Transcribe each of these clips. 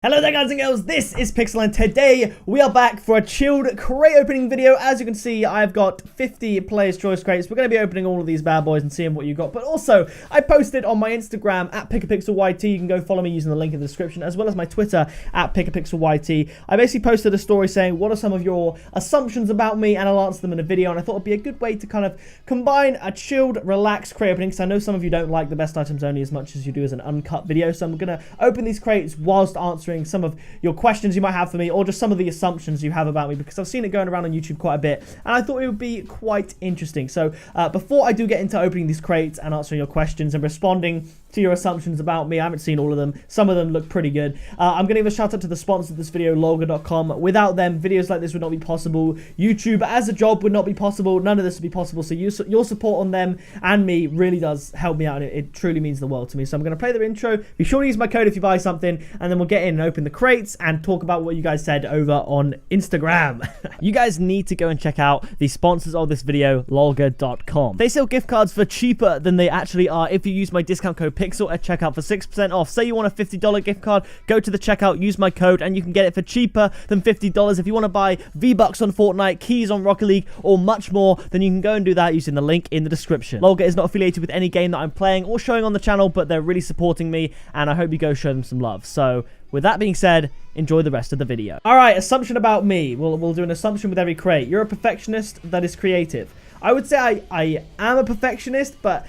Hello there guys and girls, this is Pixel and today we are back for a chilled crate opening video. As you can see, I've got 50 Player's Choice crates. We're going to be opening all of these bad boys and seeing what you got. But also, I posted on my Instagram at pickapixelyt. You can go follow me using the link in the description, as well as my Twitter at pickapixelyt. I basically posted a story saying, what are some of your assumptions about me? And I'll answer them in a video. And I thought it'd be a good way to kind of combine a chilled, relaxed crate opening, because I know some of you don't like the best items only as much as you do as an uncut video. So I'm going to open these crates whilst answering some of your questions you might have for me, or just some of the assumptions you have about me, because I've seen it going around on YouTube quite a bit and I thought it would be quite interesting. So before I do get into opening these crates and answering your questions and responding to your assumptions about me, I haven't seen all of them, some of them look pretty good. I'm going to give a shout out to the sponsor of this video, Lolga.com. Without them, videos like this would not be possible. YouTube as a job would not be possible. None of this would be possible. So your support on them and me really does help me out, and it truly means the world to me. So I'm going to play their intro. Be sure to use my code if you buy something, and then we'll get in and open the crates and talk about what you guys said over on Instagram. You guys need to go and check out the sponsors of this video, Lolga.com. They sell gift cards for cheaper than they actually are if you use my discount code Pixel at checkout for 6% off. Say you want a $50 gift card, go to the checkout, use my code, and you can get it for cheaper than $50. If you want to buy V-Bucks on Fortnite, keys on Rocket League, or much more, then you can go and do that using the link in the description. Lolga is not affiliated with any game that I'm playing or showing on the channel, but they're really supporting me, and I hope you go show them some love. So with that being said, enjoy the rest of the video. Alright, assumption about me. We'll do an assumption with every crate. You're a perfectionist that is creative. I would say I am a perfectionist, but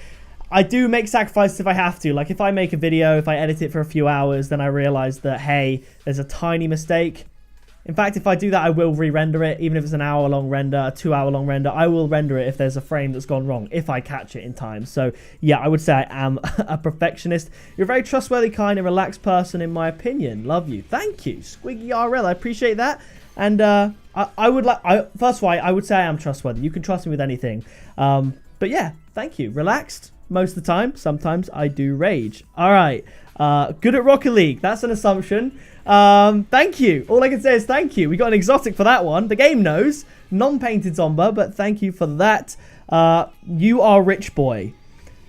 I do make sacrifices if I have to. Like if I make a video, if I edit it for a few hours, then I realize that, hey, there's a tiny mistake. In fact, if I do that, I will re-render it. Even if it's an hour-long render, a 2-hour-long render, I will render it if there's a frame that's gone wrong, if I catch it in time. So, yeah, I would say I am a perfectionist. You're a very trustworthy, kind, and relaxed person, in my opinion. Love you. Thank you, Squiggy RL. I appreciate that. And first of all, I would say I am trustworthy. You can trust me with anything. But yeah, thank you. Relaxed most of the time. Sometimes I do rage. All right. Good at Rocket League. That's an assumption. Thank you. All I can say is thank you. We got an exotic for that one. The game knows. Non-painted Zomba, but thank you for that. You are rich, boy.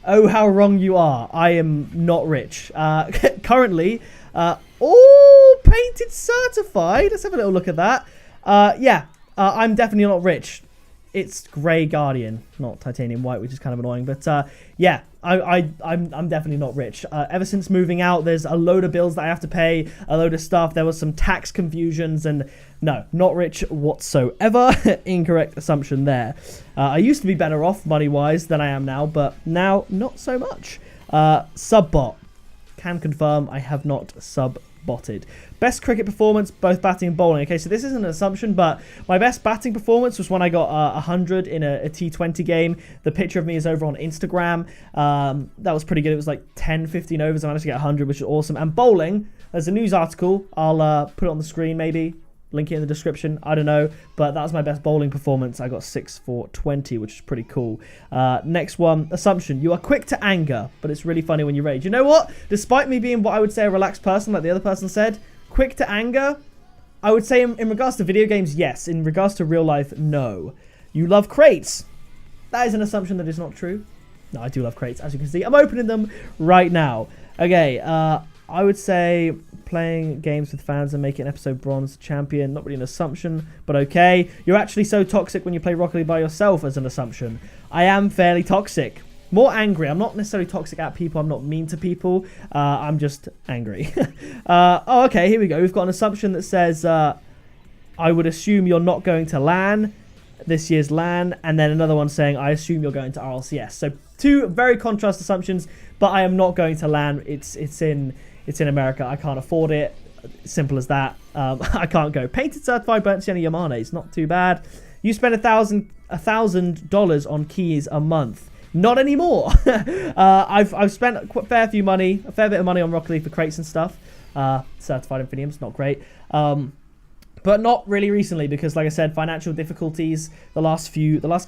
Oh, how wrong you are. I am not rich. Currently, all painted certified. Let's have a little look at that. Yeah, I'm definitely not rich. It's Grey Guardian, not Titanium White, which is kind of annoying. But yeah, I'm definitely not rich. Ever since moving out, there's a load of bills that I have to pay, a load of stuff. There was some tax confusions, and no, not rich whatsoever. Incorrect assumption there. I used to be better off money-wise than I am now, but now not so much. Subbot. Can confirm I have not sub-botted. Best cricket performance, both batting and bowling. Okay, so this isn't an assumption, but my best batting performance was when I got 100 in a T20 game. The picture of me is over on Instagram. That was pretty good. It was like 10, 15 overs. I managed to get 100, which is awesome. And bowling, there's a news article. I'll put it on the screen maybe. Link it in the description. I don't know. But that was my best bowling performance. I got 6 for 20, which is pretty cool. Next one. Assumption. You are quick to anger, but it's really funny when you rage. You know what? Despite me being what I would say a relaxed person, like the other person said, quick to anger, I would say in regards to video games, yes. In regards to real life, no. You love crates. That is an assumption that is not true. No, I do love crates. As you can see, I'm opening them right now. Okay, I would say playing games with fans and making an episode bronze champion. Not really an assumption, but okay. You're actually so toxic when you play Rocket League by yourself as an assumption. I am fairly toxic. More angry. I'm not necessarily toxic at people. I'm not mean to people. I'm just angry. Oh, okay. Here we go. We've got an assumption that says, I would assume you're not going to LAN, this year's LAN. And then another one saying, I assume you're going to RLCS. So two very contrast assumptions, but I am not going to LAN. It's in America. I can't afford it. Simple as that. I can't go. Painted certified burnt sienna Yamane. It's not too bad. You spend $1,000 on keys a month. Not anymore. I've spent a fair bit of money on Rocket League for crates and stuff. Certified Infinium's not great. But not really recently, because like I said, financial difficulties the last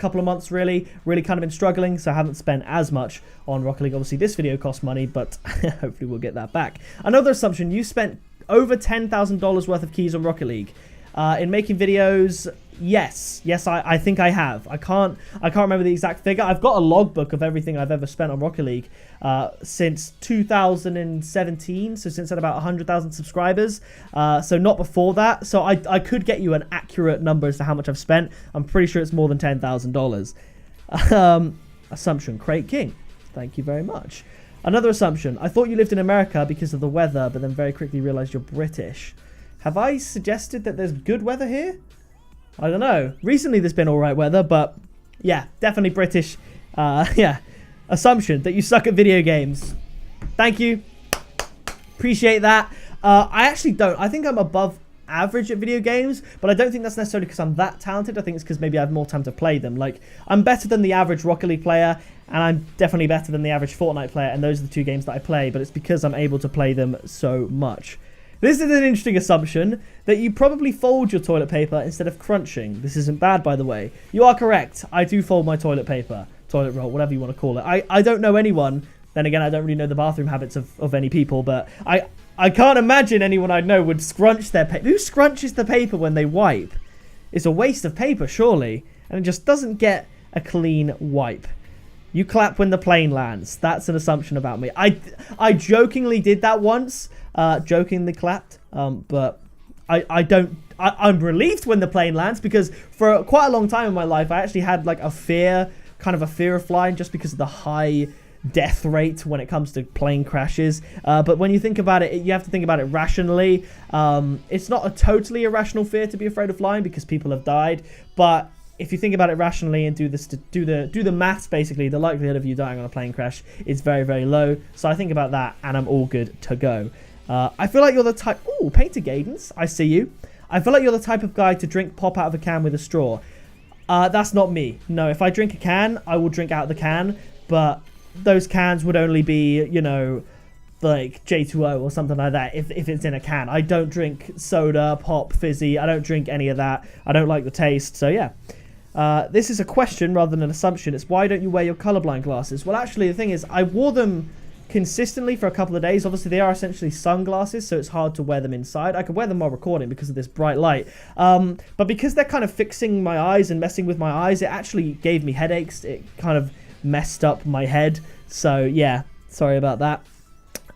couple of months really kind of been struggling, so I haven't spent as much on Rocket League. Obviously this video cost money, but hopefully we'll get that back. Another assumption, you spent over $10,000 worth of keys on Rocket League. In making videos, Yes, I think I have. I can't remember the exact figure. I've got a logbook of everything I've ever spent on Rocket League since 2017, so since I had about 100,000 subscribers. So not before that. So I could get you an accurate number as to how much I've spent. I'm pretty sure it's more than $10,000. Assumption, Crate King. Thank you very much. Another assumption. I thought you lived in America because of the weather, but then very quickly realized you're British. Have I suggested that there's good weather here? I don't know. Recently there's been alright weather, but yeah, definitely British. Yeah. Assumption that you suck at video games. Thank you. Appreciate that. I actually don't. I think I'm above average at video games, but I don't think that's necessarily because I'm that talented. I think it's because maybe I have more time to play them. Like, I'm better than the average Rocket League player, and I'm definitely better than the average Fortnite player, and those are the two games that I play, but it's because I'm able to play them so much. This is an interesting assumption, that you probably fold your toilet paper instead of crunching. This isn't bad, by the way. You are correct. I do fold my toilet paper, toilet roll, whatever you want to call it. I don't know anyone, then again, I don't really know the bathroom habits of any people, but I can't imagine anyone I know would scrunch their paper. Who scrunches the paper when they wipe? It's a waste of paper, surely. And it just doesn't get a clean wipe. You clap when the plane lands. That's an assumption about me. I jokingly did that once. Jokingly clapped. But I'm relieved when the plane lands, because for quite a long time in my life, I actually had like a fear of flying, just because of the high death rate when it comes to plane crashes. But when you think about it, you have to think about it rationally. It's not a totally irrational fear to be afraid of flying, because people have died. But if you think about it rationally and do the maths, basically, the likelihood of you dying on a plane crash is very, very low. So I think about that, and I'm all good to go. I feel like you're the type... Ooh, Painted Gadens, I see you. I feel like you're the type of guy to drink pop out of a can with a straw. That's not me. No, if I drink a can, I will drink out of the can. But those cans would only be, you know, like J2O or something like that if it's in a can. I don't drink soda, pop, fizzy. I don't drink any of that. I don't like the taste. So, yeah. This is a question rather than an assumption. It's, why don't you wear your colorblind glasses? Well, actually, the thing is, I wore them consistently for a couple of days. Obviously, they are essentially sunglasses, so it's hard to wear them inside. I could wear them while recording because of this bright light. But because they're kind of fixing my eyes and messing with my eyes, it actually gave me headaches. It kind of messed up my head. So, yeah, sorry about that.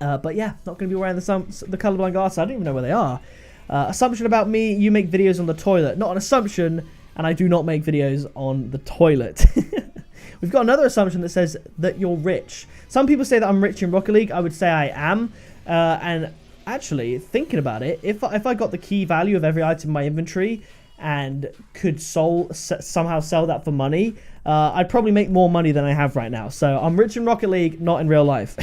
But yeah, not going to be wearing the colorblind glasses. I don't even know where they are. Assumption about me, you make videos on the toilet. Not an assumption, and I do not make videos on the toilet. We've got another assumption that says that you're rich. Some people say that I'm rich in Rocket League. I would say I am. And actually, thinking about it, if I got the key value of every item in my inventory and could somehow sell that for money, I'd probably make more money than I have right now. So I'm rich in Rocket League, not in real life.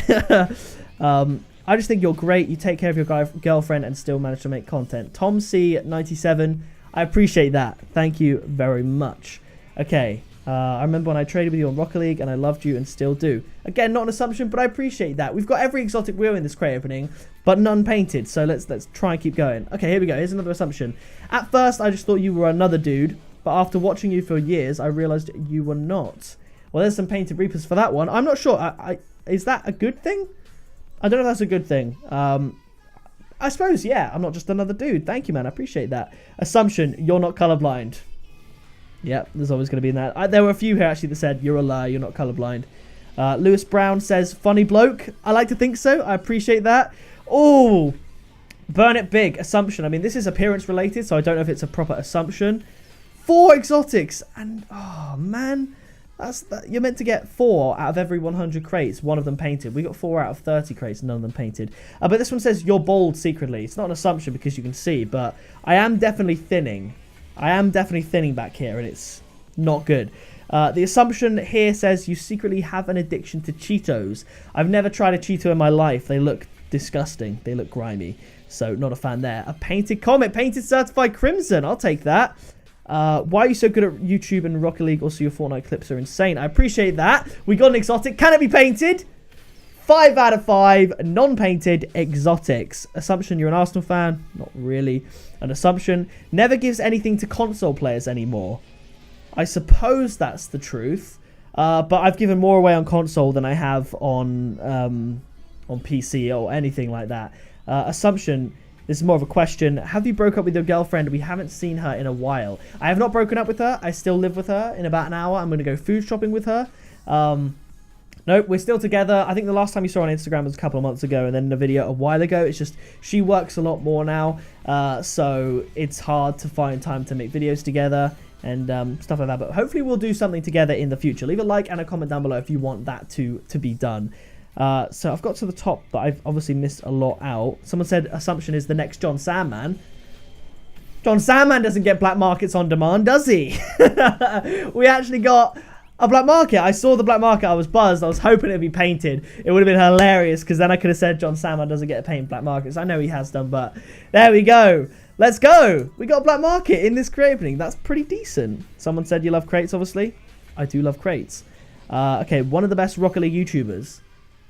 I just think you're great. You take care of your girlfriend and still manage to make content. Tom C 97, I appreciate that. Thank you very much. Okay. I remember when I traded with you on Rocket League and I loved you and still do. Again, not an assumption, but I appreciate that. We've got every exotic wheel in this crate opening, but none painted. So let's try and keep going. Okay, here we go. Here's another assumption. At first, I just thought you were another dude, but after watching you for years, I realized you were not. Well, there's some painted Reapers for that one. I'm not sure. Is that a good thing? I don't know if that's a good thing. I suppose, yeah. I'm not just another dude. Thank you, man. I appreciate that. Assumption, you're not colorblind. Yep, there's always going to be in that. There were a few here, actually, that said, you're a liar, you're not colorblind. Lewis Brown says, funny bloke. I like to think so. I appreciate that. Oh, burn it big. Assumption. I mean, this is appearance related, so I don't know if it's a proper assumption. 4 exotics. And, oh, man. You're meant to get 4 out of every 100 crates, one of them painted. We got 4 out of 30 crates, none of them painted. But this one says, you're bald secretly. It's not an assumption because you can see, but I am definitely thinning. I am definitely thinning back here, and it's not good. The assumption here says you secretly have an addiction to Cheetos. I've never tried a Cheeto in my life. They look disgusting. They look grimy. So, not a fan there. A painted comet. Painted certified crimson. I'll take that. Why are you so good at YouTube and Rocket League? Also, your Fortnite clips are insane. I appreciate that. We got an exotic. Can it be painted? 5 out of 5 non-painted exotics. Assumption, you're an Arsenal fan? Not really. An assumption, never gives anything to console players anymore. I suppose that's the truth. But I've given more away on console than I have on PC or anything like that. Assumption, This is more of a question. Have you broke up with your girlfriend? We haven't seen her in a while. I have not broken up with her. I still live with her. In about an hour, I'm going to go food shopping with her. Nope, we're still together. I think the last time you saw her on Instagram was a couple of months ago, and then the video a while ago. It's just she works a lot more now, so it's hard to find time to make videos together and stuff like that. But hopefully we'll do something together in the future. Leave a like and a comment down below if you want that to be done. So I've got to the top, but I've obviously missed a lot out. Someone said Assumption is the next John Sandman. John Sandman doesn't get black markets on demand, does he? We actually got a black market. I saw the black market. I was buzzed. I was hoping it'd be painted. It would have been hilarious because then I could have said John Sandman doesn't get painted black markets. I know he has done, but there we go. Let's go. We got a black market in this crate opening. That's pretty decent. Someone said you love crates, obviously. I do love crates. Okay, one of the best Rocket League YouTubers.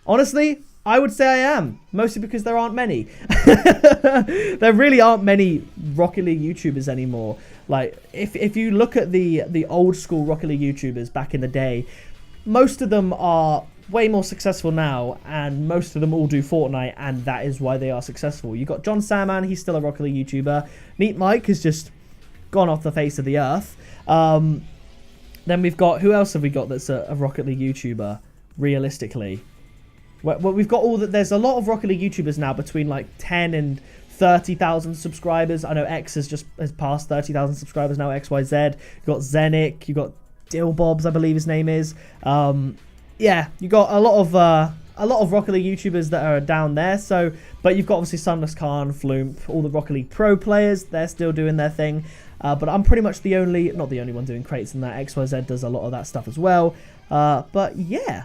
Honestly, I would say I am. Mostly because there aren't many. There really aren't many Rocket League YouTubers anymore. Like, if you look at the old school Rocket League YouTubers back in the day, most of them are way more successful now, and most of them all do Fortnite, and that is why they are successful. You got John Sandman, he's still a Rocket League YouTuber. Neat Mike has just gone off the face of the earth. Then we've got, who else have we got that's a Rocket League YouTuber, realistically? Well, we've got all that. There's a lot of Rocket League YouTubers now between like 10 and 30,000 subscribers. I know X has passed 30,000 subscribers now. XYZ. You've got Zenik. You've got Dillbobs, I believe his name is. Yeah, you got a lot of Rocket League YouTubers that are down there. So, but you've got obviously Sunless Khan, Floomp, all the Rocket League Pro players. They're still doing their thing. But I'm pretty much not the only one doing crates in that. XYZ does a lot of that stuff as well. But yeah,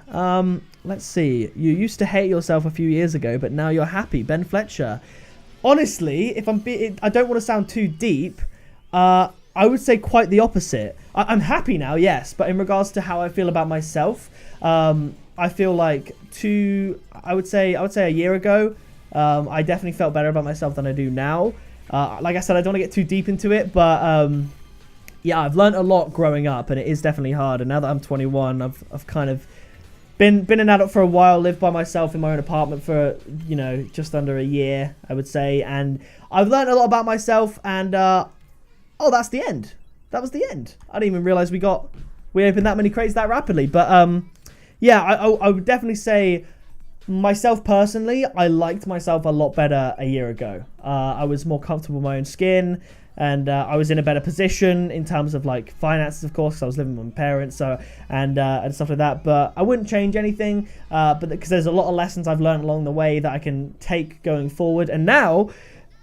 let's see. You used to hate yourself a few years ago, but now you're happy. Ben Fletcher. Honestly, if I don't want to sound too deep. I would say quite the opposite. I'm happy now, yes, but in regards to how I feel about myself, I feel like I would say a year ago, I definitely felt better about myself than I do now. Like I said, I don't want to get too deep into it, but yeah, I've learned a lot growing up, and it is definitely hard. And now that I'm 21, I've kind of been an adult for a while, lived by myself in my own apartment for, you know, just under a year, I would say, and I've learned a lot about myself. And oh, that's the end. That was the end. I didn't even realize we opened that many crates that rapidly. But yeah, I would definitely say myself personally, I liked myself a lot better a year ago. I was more comfortable in my own skin, and I was in a better position in terms of like finances, of course, because I was living with my parents, so and stuff like that. But I wouldn't change anything, but because there's a lot of lessons I've learned along the way that I can take going forward. And now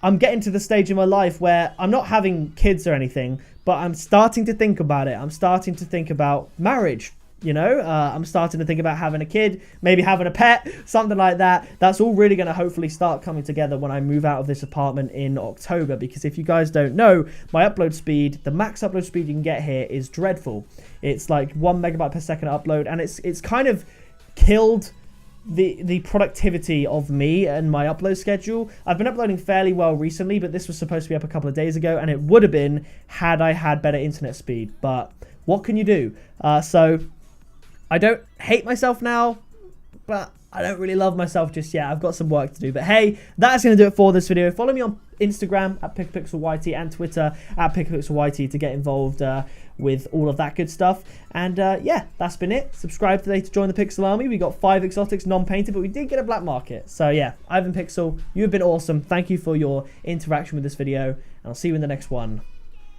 I'm getting to the stage in my life where I'm not having kids or anything, but I'm starting to think about it. I'm starting to think about marriage. You know, I'm starting to think about having a kid, maybe having a pet, something like that. That's all really going to hopefully start coming together when I move out of this apartment in October. Because if you guys don't know, my upload speed, the max upload speed you can get here is dreadful. It's like 1 megabyte per second upload, and it's kind of killed the productivity of me and my upload schedule. I've been uploading fairly well recently, but this was supposed to be up a couple of days ago, and it would have been had I had better internet speed. But what can you do? So I don't hate myself now, but I don't really love myself just yet. I've got some work to do. But hey, that's going to do it for this video. Follow me on Instagram at pickapixelyt and Twitter at pickapixelyt to get involved with all of that good stuff. And yeah, that's been it. Subscribe today to join the Pixel Army. We got 5 exotics non-painted, but we did get a black market. So yeah, Ivan Pixel, you have been awesome. Thank you for your interaction with this video, and I'll see you in the next one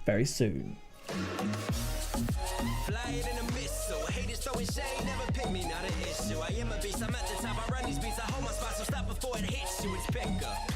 very soon. Shade never pick me, not an issue. I am a beast, I'm at the top, I run these beats, I hold my spot, so stop before it hits you, it's picker.